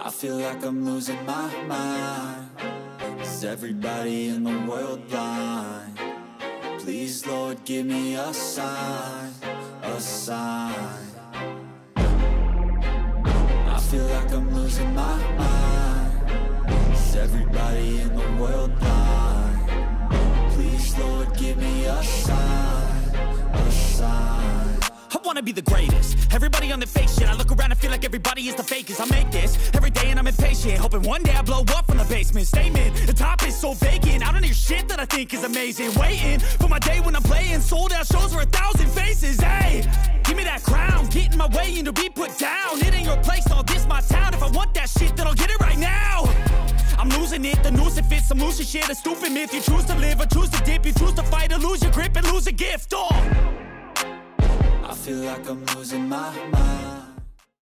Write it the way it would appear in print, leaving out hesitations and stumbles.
I feel like I'm losing my mind. Is everybody in the world blind? Please, Lord, give me a sign, a sign. I feel like I'm losing my mind. Is everybody in the world blind? Please, Lord, give me a sign, a sign. I wanna be the greatest. Everybody on the fake shit. I look around and feel like everybody is the fakest. I make this every day and I'm impatient, hoping one day I blow up from the basement. Statement, the top is so vacant. I don't hear shit that I think is amazing. Waiting for my day when I'm playing sold out shows for 1,000 faces. Hey, give me that crown, get in my way and to be put down. It ain't your place, all this my town. If I want that shit, then I'll get it right now. I'm losing it, the noose it fits. I'm losing shit, a stupid myth. You choose to live or choose to dip. You choose to fight or lose your grip and lose a gift. Oh, I feel like I'm losing my mind.